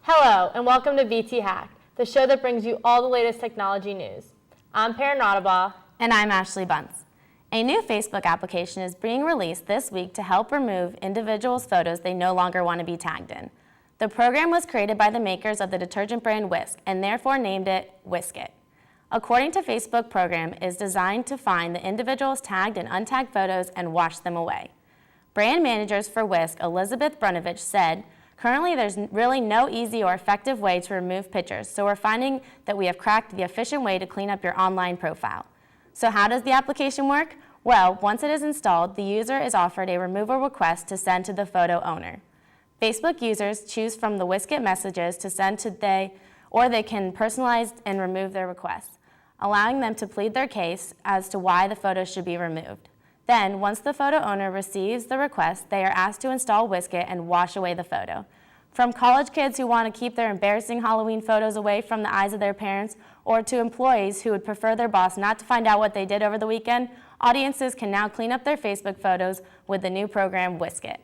Hello, and welcome to VtHacked, the show that brings you all the latest technology news. I'm Perrin Nottabaugh. And I'm Ashley Bunce. A new Facebook application is being released this week to help remove individuals' photos they no longer want to be tagged in. The program was created by the makers of the detergent brand Whisk and therefore named it Whisk It. According to Facebook, program is designed to find the individuals tagged and untagged photos and wash them away. Brand managers for Whisk, Elizabeth Brunovich, said, "Currently, there's really no easy or effective way to remove pictures, so we're finding that we have cracked the efficient way to clean up your online profile." So how does the application work? Well, once it is installed, the user is offered a removal request to send to the photo owner. Facebook users choose from the Whisk It messages to send to they can personalize and remove their requests, allowing them to plead their case as to why the photo should be removed. Then, once the photo owner receives the request, they are asked to install Whisk It and wash away the photo. From college kids who want to keep their embarrassing Halloween photos away from the eyes of their parents, or to employees who would prefer their boss not to find out what they did over the weekend, audiences can now clean up their Facebook photos with the new program Whisk It.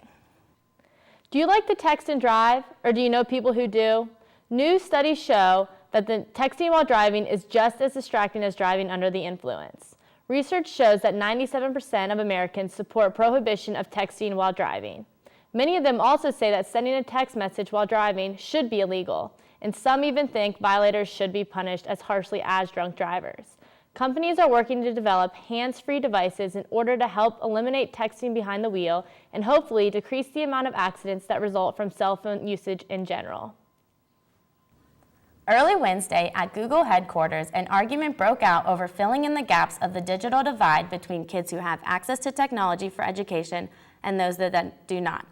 Do you like to text and drive, or do you know people who do? New studies show that the texting while driving is just as distracting as driving under the influence. Research shows that 97% of Americans support prohibition of texting while driving. Many of them also say that sending a text message while driving should be illegal, and some even think violators should be punished as harshly as drunk drivers. Companies are working to develop hands-free devices in order to help eliminate texting behind the wheel and hopefully decrease the amount of accidents that result from cell phone usage in general. Early Wednesday at Google headquarters, an argument broke out over filling in the gaps of the digital divide between kids who have access to technology for education and those that do not.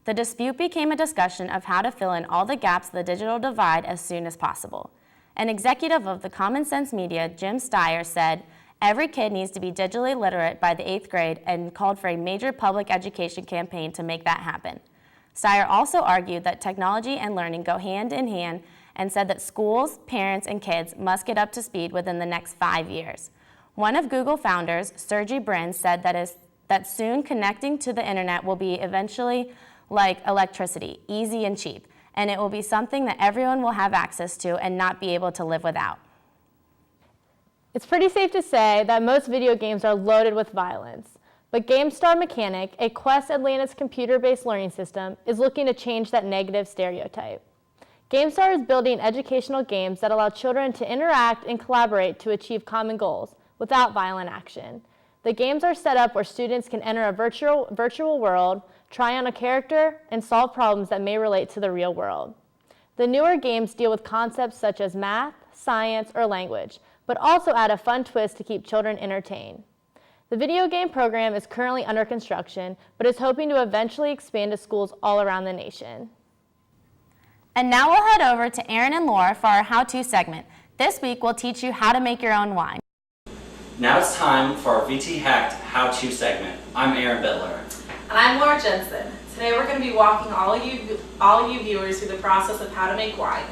The dispute became a discussion of how to fill in all the gaps of the digital divide as soon as possible. An executive of the Common Sense Media, Jim Steyer, said, "Every kid needs to be digitally literate by the 8th grade," and called for a major public education campaign to make that happen. Steyer also argued that technology and learning go hand in hand and said that schools, parents, and kids must get up to speed within the next 5 years. One of Google founders, Sergey Brin, said that soon connecting to the internet will be eventually like electricity, easy and cheap, and it will be something that everyone will have access to and not be able to live without. It's pretty safe to say that most video games are loaded with violence, but GameStar Mechanic, a Quest Atlantis computer-based learning system, is looking to change that negative stereotype. GameStar is building educational games that allow children to interact and collaborate to achieve common goals without violent action. The games are set up where students can enter a virtual world, try on a character, and solve problems that may relate to the real world. The newer games deal with concepts such as math, science, or language, but also add a fun twist to keep children entertained. The video game program is currently under construction, but is hoping to eventually expand to schools all around the nation. And now we'll head over to Aaron and Laura for our how-to segment. This week, we'll teach you how to make your own wine. Now it's time for our VtHacked how-to segment. I'm Aaron Bittler. And I'm Laura Jensen. Today we're going to be walking all you viewers through the process of how to make wine.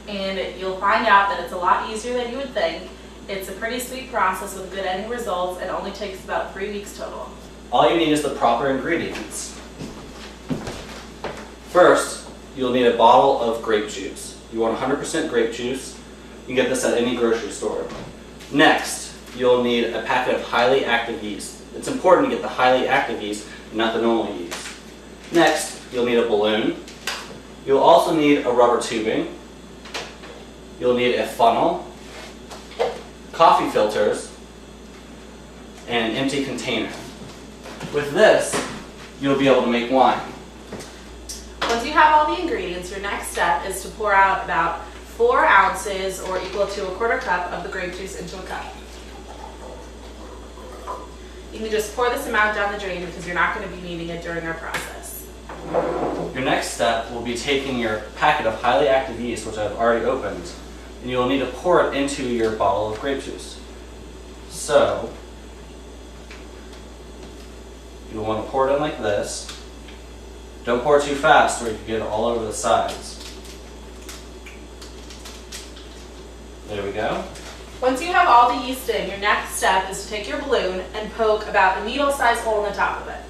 And you'll find out that it's a lot easier than you would think. It's a pretty sweet process with good ending results and only takes about 3 weeks total. All you need is the proper ingredients. First, you'll need a bottle of grape juice. You want 100% grape juice. You can get this at any grocery store. Next, you'll need a packet of highly active yeast. It's important to get the highly active yeast, not the normal yeast. Next, you'll need a balloon. You'll also need a rubber tubing. You'll need a funnel, coffee filters, and an empty container. With this, you'll be able to make wine. Once you have all the ingredients, your next step is to pour out about 4 ounces or equal to a 1/4 cup of the grape juice into a cup. You can just pour this amount down the drain because you're not going to be needing it during our process. Your next step will be taking your packet of highly active yeast, which I've already opened, and you'll need to pour it into your bottle of grape juice. So, you'll want to pour it in like this. Don't pour too fast or you can get it all over the sides. There we go. Once you have all the yeast in, your next step is to take your balloon and poke about a needle-sized hole in the top of it.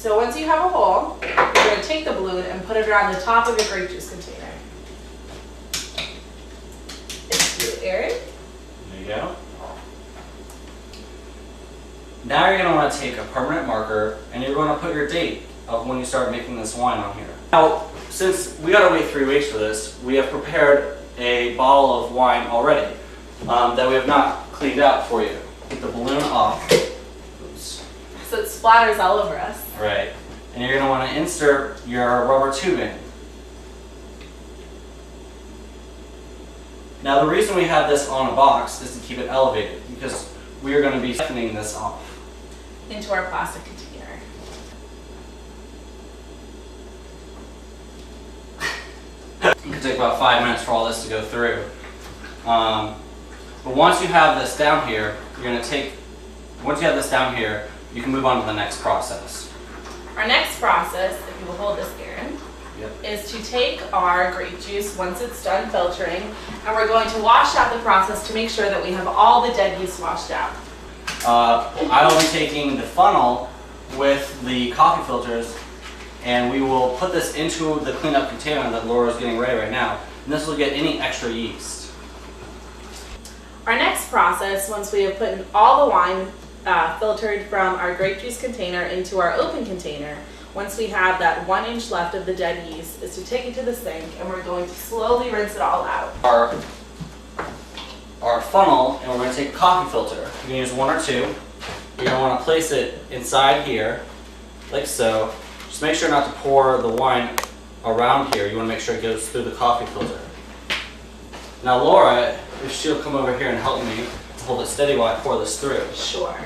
So once you have a hole, you're going to take the balloon and put it around the top of your grape juice container. Thank you, Aaron. There you go. Now you're going to want to take a permanent marker and you're going to put your date of when you start making this wine on here. Now, since we got to wait 3 weeks for this, we have prepared a bottle of wine already that we have not cleaned out for you. Get the balloon off. Oops. So it splatters all over us. Right. And you're going to want to insert your rubber tube in. Now the reason we have this on a box is to keep it elevated because we are going to be siphoning this off into our plastic container. It could take about 5 minutes for all this to go through. But once you have this down here, once you have this down here, you can move on to the next process. Our next process, if you will hold this, Aaron, is to take our grape juice once it's done filtering, and we're going to wash out the process to make sure that we have all the dead yeast washed out. I will be taking the funnel with the coffee filters, and we will put this into the cleanup container that Laura's getting ready right now, and this will get any extra yeast. Our next process, once we have put all the wine filtered from our grape juice container into our open container, once we have that 1 inch left of the dead yeast, is to take it to the sink and we're going to slowly rinse it all out. Our funnel, and we're going to take a coffee filter. You can use 1 or 2. You're going to want to place it inside here, like so. Just make sure not to pour the wine around here. You want to make sure it goes through the coffee filter. Now Laura, if she'll come over here and help me hold it steady while I pour this through. Sure.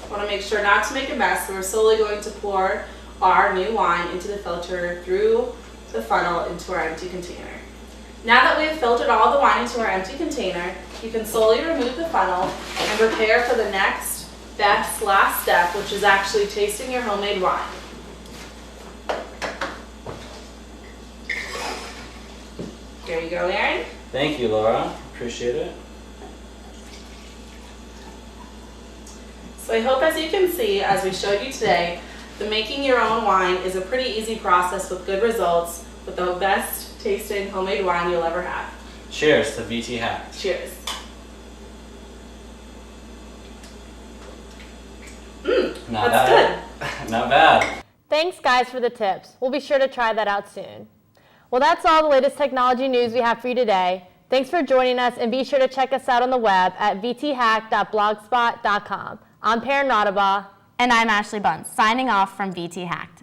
I want to make sure not to make a mess, so we're slowly going to pour our new wine into the filter through the funnel into our empty container. Now that we have filtered all the wine into our empty container, you can slowly remove the funnel and prepare for the next best last step, which is actually tasting your homemade wine. Here you go, Aaron. Thank you, Laura. Appreciate it. So I hope, as you can see, as we showed you today, the making your own wine is a pretty easy process with good results, with the best tasting homemade wine you'll ever have. Cheers to VtHacked. Cheers. Not That's bad. good. Not bad. Thanks, guys, for the tips. We'll be sure to try that out soon. Well, that's all the latest technology news we have for you today. Thanks for joining us, and be sure to check us out on the web at vthacked.blogspot.com. I'm Perrin Radaba. And I'm Ashley Bunce, signing off from VtHacked.